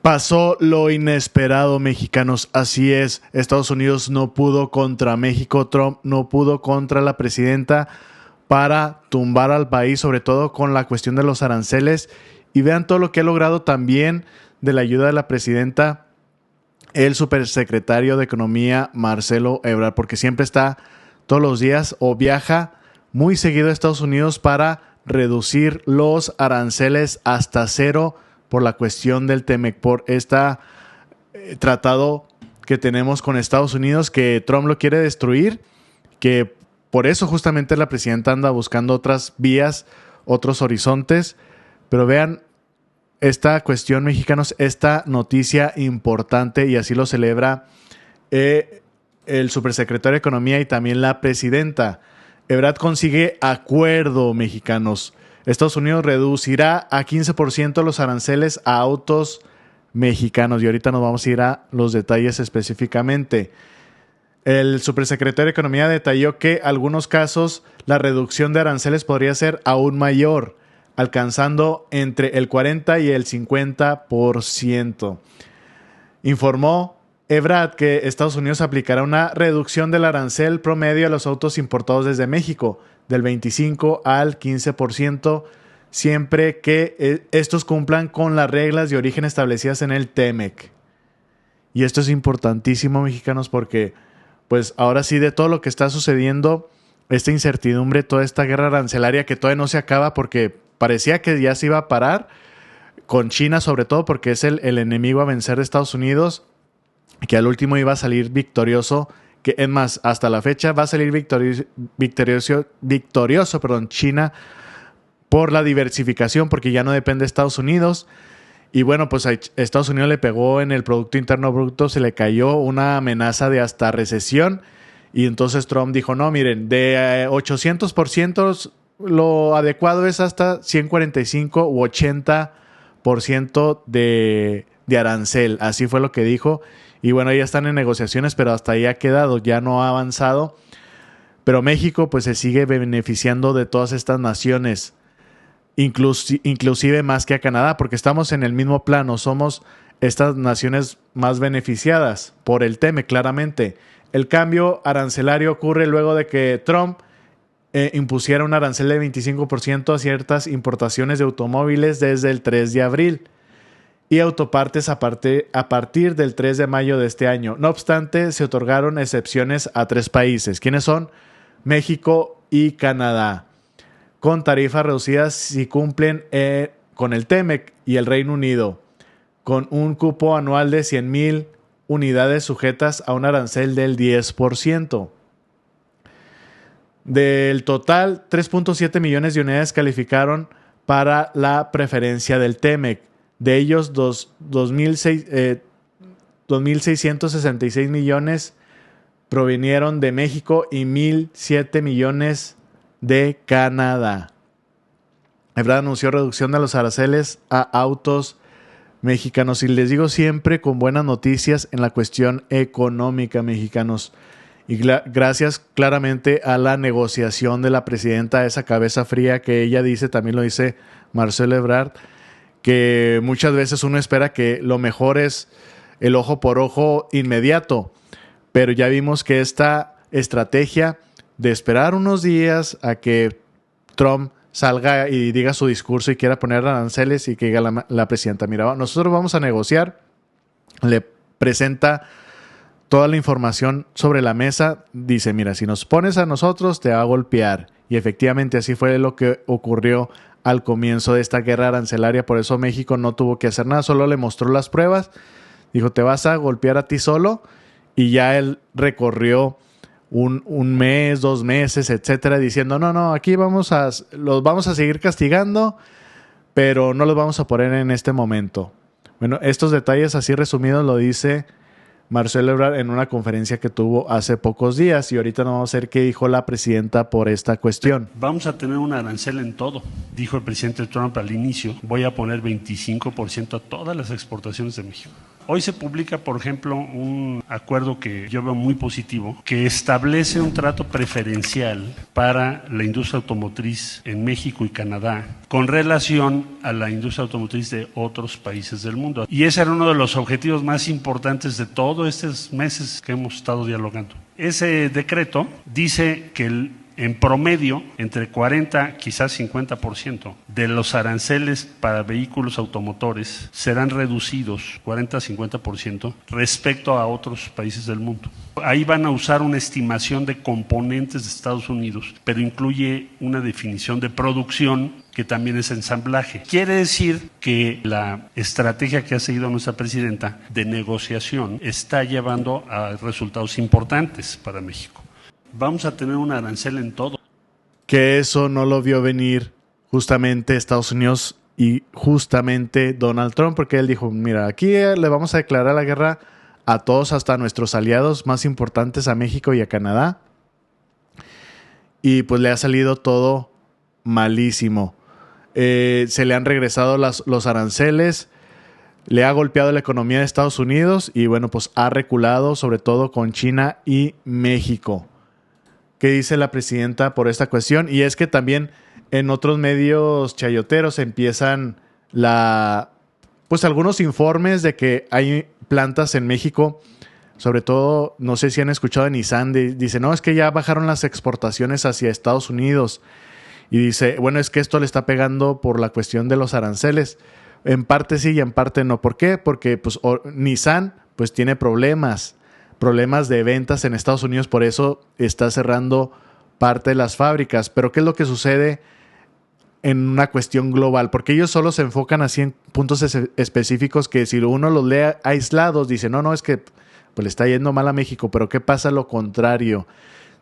Pasó lo inesperado, mexicanos. Así es, Estados Unidos no pudo contra México, Trump no pudo contra la presidenta para tumbar al país, sobre todo con la cuestión de los aranceles. Y vean todo lo que ha logrado también de la ayuda de la presidenta, el supersecretario de Economía, Marcelo Ebrard, porque siempre está todos los días o viaja muy seguido a Estados Unidos para reducir los aranceles hasta cero por la cuestión del TEMEC, por este tratado que tenemos con Estados Unidos, que Trump lo quiere destruir, que por eso justamente la presidenta anda buscando otras vías, otros horizontes. Pero vean esta cuestión, mexicanos, esta noticia importante, y así lo celebra el supersecretario de Economía y también la presidenta. Ebrard consigue acuerdo, mexicanos. Estados Unidos reducirá a 15% los aranceles a autos mexicanos. Y ahorita nos vamos a ir a los detalles específicamente. El supersecretario de Economía detalló que en algunos casos la reducción de aranceles podría ser aún mayor, alcanzando entre el 40 y el 50%. Informó Ebrard que Estados Unidos aplicará una reducción del arancel promedio a los autos importados desde México, del 25 al 15%, siempre que estos cumplan con las reglas de origen establecidas en el TEMEC. Y esto es importantísimo, mexicanos, porque pues ahora sí, de todo lo que está sucediendo, esta incertidumbre, toda esta guerra arancelaria que todavía no se acaba, porque parecía que ya se iba a parar, con China sobre todo, porque es el enemigo a vencer de Estados Unidos, que al último iba a salir victorioso, que es más, hasta la fecha va a salir victorioso, China, por la diversificación, porque ya no depende de Estados Unidos. Y bueno, pues a Estados Unidos le pegó en el Producto Interno Bruto, se le cayó una amenaza de hasta recesión, y entonces Trump dijo, no, miren, de 800%, lo adecuado es hasta 145 u 80% de arancel. Así fue lo que dijo. Y bueno, ya están en negociaciones, pero hasta ahí ha quedado, ya no ha avanzado. Pero México pues se sigue beneficiando de todas estas naciones, inclusive más que a Canadá, porque estamos en el mismo plano, somos estas naciones más beneficiadas por el TEMEC, claramente. El cambio arancelario ocurre luego de que Trump impusiera un arancel de 25% a ciertas importaciones de automóviles desde el 3 de abril. Y autopartes a partir del 3 de mayo de este año. No obstante, se otorgaron excepciones a 3 países. ¿Quiénes son? México y Canadá, con tarifas reducidas si cumplen con el TEMEC, y el Reino Unido, con un cupo anual de 100,000 unidades sujetas a un arancel del 10%. Del total, 3.7 millones de unidades calificaron para la preferencia del TEMEC. De ellos, 2.666 millones provinieron de México y 1.007 millones de Canadá. Ebrard anunció reducción de los aranceles a autos mexicanos. Y les digo siempre con buenas noticias en la cuestión económica, mexicanos. Y gracias claramente a la negociación de la presidenta, esa cabeza fría que ella dice, también lo dice Marcelo Ebrard, que muchas veces uno espera que lo mejor es el ojo por ojo inmediato, pero ya vimos que esta estrategia de esperar unos días a que Trump salga y diga su discurso y quiera poner aranceles, y que diga la presidenta, mira, nosotros vamos a negociar, le presenta toda la información sobre la mesa, dice, mira, si nos pones a nosotros te va a golpear, y efectivamente así fue lo que ocurrió al comienzo de esta guerra arancelaria. Por eso México no tuvo que hacer nada, solo le mostró las pruebas, dijo, te vas a golpear a ti solo, y ya él recorrió un mes, 2 meses, etcétera, diciendo, no, aquí los vamos a seguir castigando, pero no los vamos a poner en este momento. Bueno, estos detalles así resumidos lo dice Marcelo Ebrard en una conferencia que tuvo hace pocos días, y ahorita nos vamos a ver qué dijo la presidenta por esta cuestión. Vamos a tener un arancel en todo, dijo el presidente Trump al inicio. Voy a poner 25% a todas las exportaciones de México. Hoy se publica, por ejemplo, un acuerdo que yo veo muy positivo, que establece un trato preferencial para la industria automotriz en México y Canadá con relación a la industria automotriz de otros países del mundo. Y ese era uno de los objetivos más importantes de todos estos meses que hemos estado dialogando. Ese decreto dice que en promedio, entre 40, quizás 50% de los aranceles para vehículos automotores serán reducidos 40-50% respecto a otros países del mundo. Ahí van a usar una estimación de componentes de Estados Unidos, pero incluye una definición de producción que también es ensamblaje. Quiere decir que la estrategia que ha seguido nuestra presidenta de negociación está llevando a resultados importantes para México. Vamos a tener un arancel en todo. Que eso no lo vio venir justamente Estados Unidos y justamente Donald Trump, porque él dijo, mira, aquí le vamos a declarar la guerra a todos, hasta nuestros aliados más importantes, a México y a Canadá. Y pues le ha salido todo malísimo. Se le han regresado los aranceles, le ha golpeado la economía de Estados Unidos y bueno, pues ha reculado sobre todo con China y México. ¿Qué dice la presidenta por esta cuestión? Y es que también en otros medios chayoteros empiezan pues algunos informes de que hay plantas en México, sobre todo, no sé si han escuchado de Nissan, dice, no, es que ya bajaron las exportaciones hacia Estados Unidos. Y dice, bueno, es que esto le está pegando por la cuestión de los aranceles. En parte sí y en parte no. ¿Por qué? Porque pues, Nissan pues, tiene problemas de ventas en Estados Unidos, por eso está cerrando parte de las fábricas. Pero ¿qué es lo que sucede en una cuestión global? Porque ellos solo se enfocan así en puntos específicos que si uno los lee aislados, dice, no, es que pues, le está yendo mal a México. Pero ¿qué pasa lo contrario?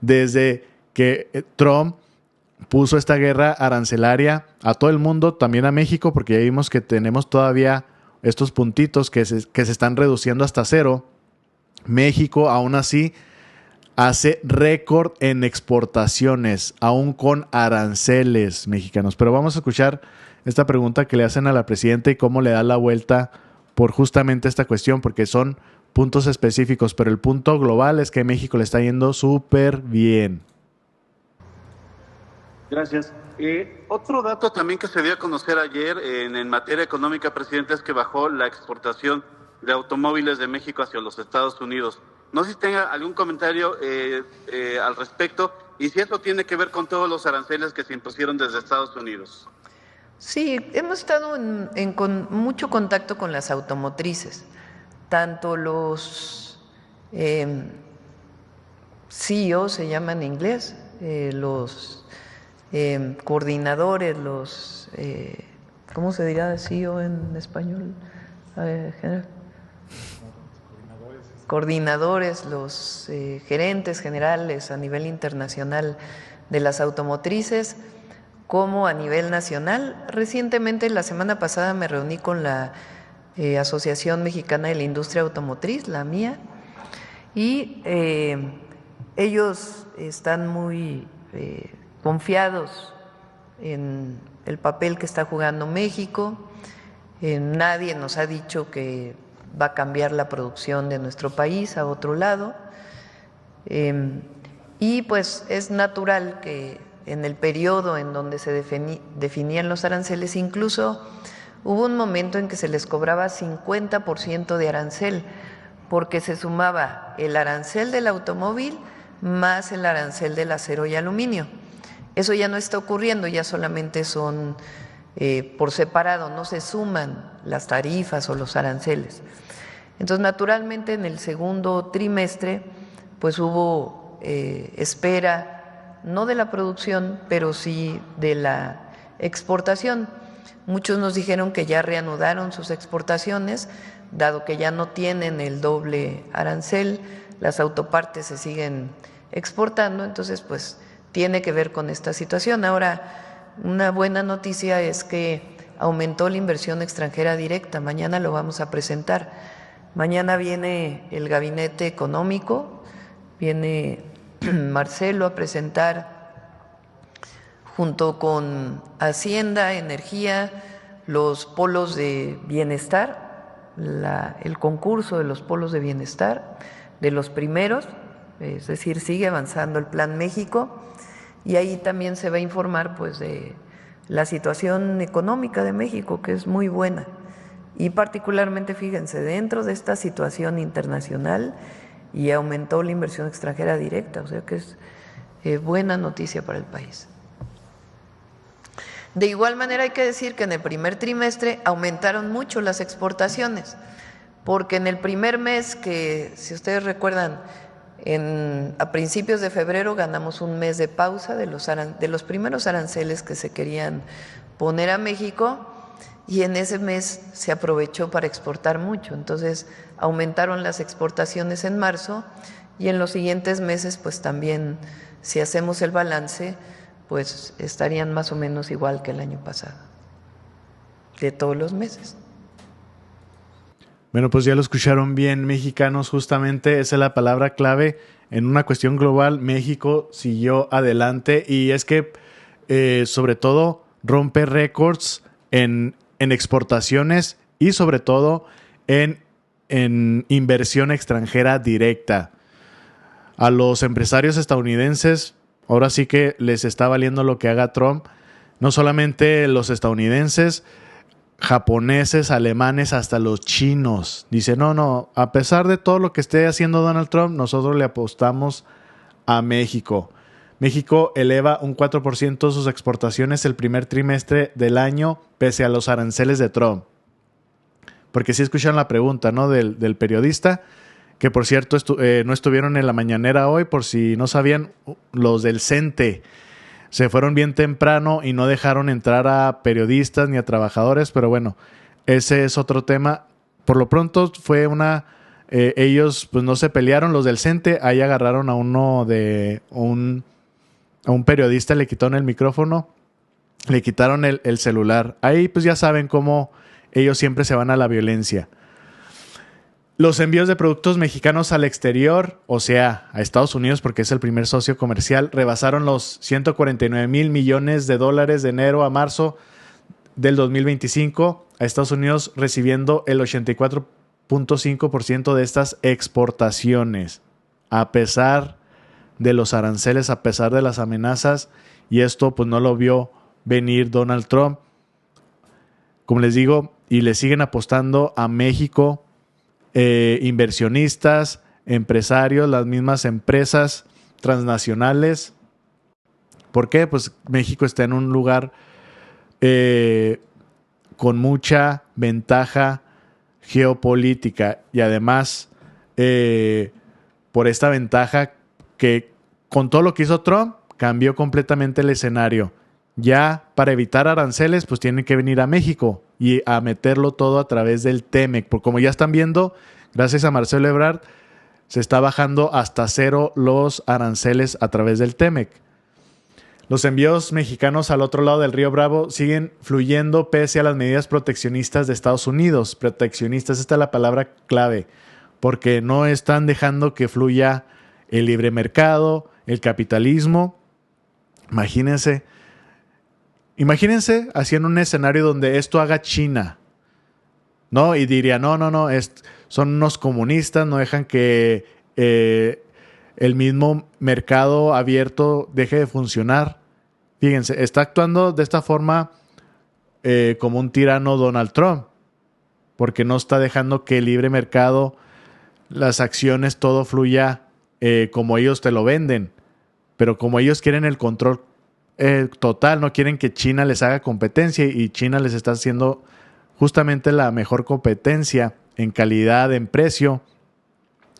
Desde que Trump puso esta guerra arancelaria a todo el mundo, también a México, porque ya vimos que tenemos todavía estos puntitos que se están reduciendo hasta cero. México, aún así, hace récord en exportaciones, aún con aranceles mexicanos. Pero vamos a escuchar esta pregunta que le hacen a la presidenta y cómo le da la vuelta por justamente esta cuestión, porque son puntos específicos, pero el punto global es que México le está yendo súper bien. Gracias. Otro dato también que se dio a conocer ayer en materia económica, presidente, es que bajó la exportación de automóviles de México hacia los Estados Unidos. No sé si tenga algún comentario al respecto y si eso tiene que ver con todos los aranceles que se impusieron desde Estados Unidos. Sí, hemos estado con mucho contacto con las automotrices, tanto los CEO, se llaman en inglés, los coordinadores, los, ¿cómo se dirá CEO en español? Coordinadores, los gerentes generales a nivel internacional de las automotrices, como a nivel nacional. Recientemente, la semana pasada, me reuní con la Asociación Mexicana de la Industria Automotriz, la mía, y ellos están muy confiados en el papel que está jugando México. Nadie nos ha dicho que va a cambiar la producción de nuestro país a otro lado. Y pues es natural que en el periodo en donde se definían los aranceles, incluso hubo un momento en que se les cobraba 50% de arancel, porque se sumaba el arancel del automóvil más el arancel del acero y aluminio. Eso ya no está ocurriendo, ya solamente son por separado, no se suman las tarifas o los aranceles. Entonces, naturalmente, en el segundo trimestre, pues hubo espera, no de la producción, pero sí de la exportación. Muchos nos dijeron que ya reanudaron sus exportaciones, dado que ya no tienen el doble arancel, las autopartes se siguen exportando, entonces pues tiene que ver con esta situación. Ahora, una buena noticia es que aumentó la inversión extranjera directa, mañana lo vamos a presentar. Mañana viene el gabinete económico, viene Marcelo a presentar junto con Hacienda, Energía, los polos de bienestar el concurso de los polos de bienestar, de los primeros, es decir, sigue avanzando el Plan México, y ahí también se va a informar pues de la situación económica de México, que es muy buena, y particularmente, fíjense, dentro de esta situación internacional, y aumentó la inversión extranjera directa, o sea que es buena noticia para el país. De igual manera hay que decir que en el primer trimestre aumentaron mucho las exportaciones, porque en el primer mes, que si ustedes recuerdan, a principios de febrero ganamos un mes de pausa de los primeros aranceles que se querían poner a México, y en ese mes se aprovechó para exportar mucho. Entonces aumentaron las exportaciones en marzo, y en los siguientes meses pues también, si hacemos el balance, pues estarían más o menos igual que el año pasado, de todos los meses. Bueno, pues ya lo escucharon bien, mexicanos, justamente esa es la palabra clave. En una cuestión global, México siguió adelante, y es que sobre todo rompe récords en exportaciones y sobre todo en inversión extranjera directa. A los empresarios estadounidenses ahora sí que les está valiendo lo que haga Trump. No solamente los estadounidenses, japoneses, alemanes, hasta los chinos. Dice, no, a pesar de todo lo que esté haciendo Donald Trump, nosotros le apostamos a México. México eleva un 4% sus exportaciones el primer trimestre del año, pese a los aranceles de Trump. Porque sí escucharon la pregunta, ¿no?, del periodista, que por cierto no estuvieron en la mañanera hoy, por si no sabían, los del CENTE se fueron bien temprano y no dejaron entrar a periodistas ni a trabajadores, pero bueno, ese es otro tema. Por lo pronto fue ellos pues no se pelearon, los del CENTE, ahí agarraron a un periodista, le quitaron el micrófono, le quitaron el celular. Ahí pues ya saben cómo ellos siempre se van a la violencia. Los envíos de productos mexicanos al exterior, o sea, a Estados Unidos, porque es el primer socio comercial, rebasaron los 149,000 millones de dólares de enero a marzo del 2025, a Estados Unidos recibiendo el 84.5% de estas exportaciones, a pesar de los aranceles, a pesar de las amenazas, y esto pues no lo vio venir Donald Trump. Como les digo, y le siguen apostando a México inversionistas, empresarios, las mismas empresas transnacionales. ¿Por qué? Pues México está en un lugar con mucha ventaja geopolítica, y además por esta ventaja que con todo lo que hizo Trump cambió completamente el escenario. Ya para evitar aranceles pues tienen que venir a México y a meterlo todo a través del TEMEC, porque como ya están viendo, gracias a Marcelo Ebrard se está bajando hasta cero los aranceles a través del TEMEC. Los envíos mexicanos al otro lado del río Bravo siguen fluyendo pese a las medidas proteccionistas de Estados Unidos. Proteccionistas, esta es la palabra clave, porque no están dejando que fluya el libre mercado, el capitalismo. Imagínense haciendo un escenario donde esto haga China, ¿no? Y diría, no, son unos comunistas, no dejan que el mismo mercado abierto deje de funcionar. Fíjense, está actuando de esta forma como un tirano Donald Trump, porque no está dejando que el libre mercado, las acciones, todo fluya como ellos te lo venden. Pero como ellos quieren el control total, no quieren que China les haga competencia, y China les está haciendo justamente la mejor competencia en calidad, en precio.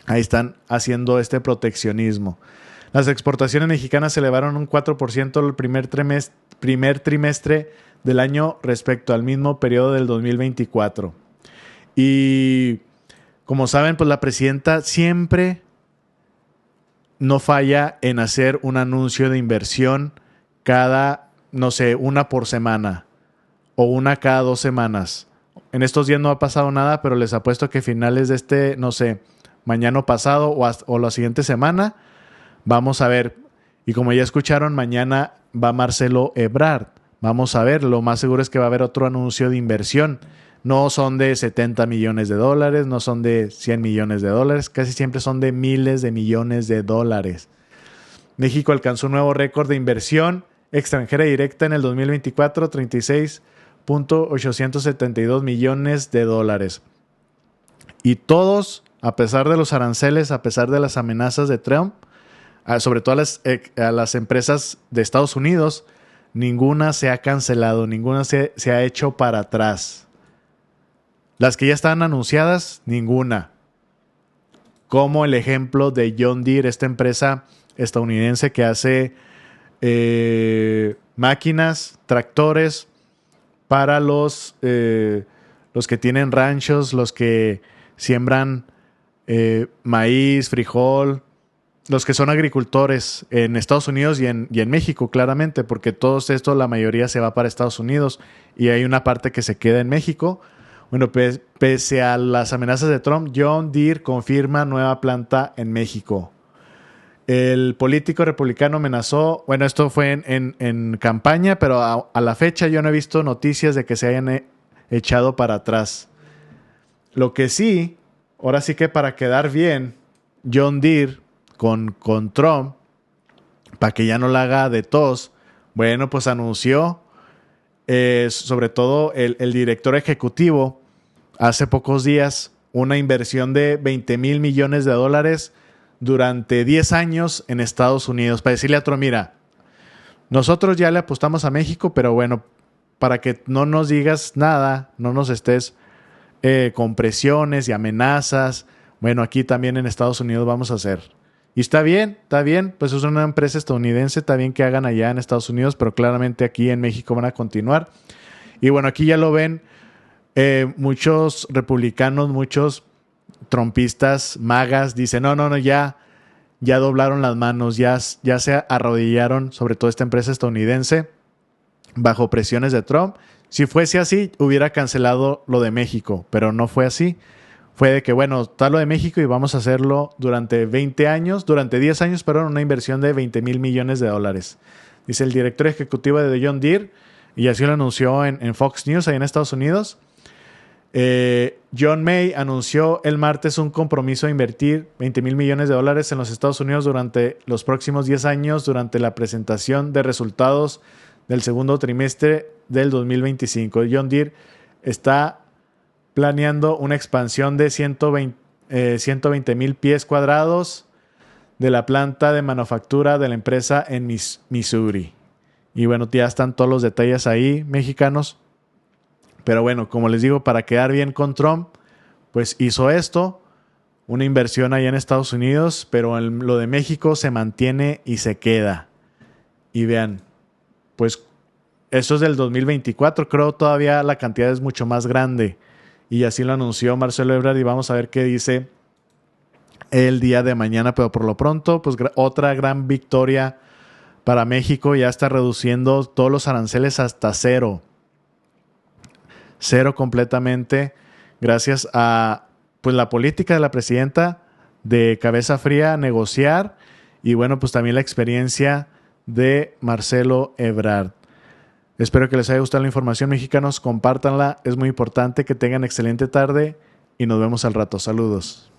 Ahí están haciendo este proteccionismo. Las exportaciones mexicanas se elevaron un 4% el primer trimestre del año respecto al mismo periodo del 2024. Y como saben, pues la presidenta siempre no falla en hacer un anuncio de inversión cada, una por semana o una cada 2 semanas. En estos días no ha pasado nada, pero les apuesto que finales de mañana pasado o la siguiente semana, vamos a ver. Y como ya escucharon, mañana va Marcelo Ebrard. Vamos a ver, lo más seguro es que va a haber otro anuncio de inversión. No son de 70 millones de dólares, no son de 100 millones de dólares, casi siempre son de miles de millones de dólares. México alcanzó un nuevo récord de inversión extranjera directa en el 2024, 36.872 millones de dólares. Y todos, a pesar de los aranceles, a pesar de las amenazas de Trump, sobre todo a las empresas de Estados Unidos, ninguna se ha cancelado, ninguna se ha hecho para atrás. Las que ya estaban anunciadas, ninguna. Como el ejemplo de John Deere, esta empresa estadounidense que hace máquinas, tractores para los que tienen ranchos, los que siembran maíz, frijol, los que son agricultores en Estados Unidos y en México, claramente, porque todo esto, la mayoría se va para Estados Unidos y hay una parte que se queda en México. Bueno, pese a las amenazas de Trump, John Deere confirma nueva planta en México. El político republicano amenazó, bueno, esto fue en campaña, pero a la fecha yo no he visto noticias de que se hayan echado para atrás. Lo que sí, ahora sí que para quedar bien, John Deere con Trump, para que ya no la haga de tos, bueno, pues anunció, sobre todo el director ejecutivo, hace pocos días, una inversión de 20 mil millones de dólares durante 10 años en Estados Unidos, para decirle a Trump, mira, nosotros ya le apostamos a México, pero bueno, para que no nos digas nada, no nos estés con presiones y amenazas, bueno, aquí también en Estados Unidos vamos a hacer. Y está bien, pues es una empresa estadounidense, está bien que hagan allá en Estados Unidos, pero claramente aquí en México van a continuar. Y bueno, aquí ya lo ven muchos republicanos, muchos trumpistas, magas, dicen, no, ya doblaron las manos, ya se arrodillaron, sobre todo esta empresa estadounidense, bajo presiones de Trump. Si fuese así, hubiera cancelado lo de México, pero no fue así. Fue de que, bueno, está lo de México y vamos a hacerlo durante 10 años, una inversión de 20 mil millones de dólares. Dice el director ejecutivo de John Deere, y así lo anunció en Fox News, ahí en Estados Unidos. John May anunció el martes un compromiso de invertir 20 mil millones de dólares en los Estados Unidos durante los próximos 10 años durante la presentación de resultados del segundo trimestre del 2025. John Deere está planeando una expansión de 120 mil pies cuadrados de la planta de manufactura de la empresa en Missouri. Y bueno, ya están todos los detalles ahí, mexicanos. Pero bueno, como les digo, para quedar bien con Trump, pues hizo esto, una inversión allá en Estados Unidos, pero lo de México se mantiene y se queda. Y vean, pues eso es del 2024, creo todavía la cantidad es mucho más grande. Y así lo anunció Marcelo Ebrard y vamos a ver qué dice el día de mañana. Pero por lo pronto, pues otra gran victoria para México. Ya está reduciendo todos los aranceles hasta cero. Cero completamente. Gracias a pues la política de la presidenta de cabeza fría, negociar. Y bueno, pues también la experiencia de Marcelo Ebrard. Espero que les haya gustado la información, mexicanos. Compártanla, es muy importante. Que tengan excelente tarde y nos vemos al rato. Saludos.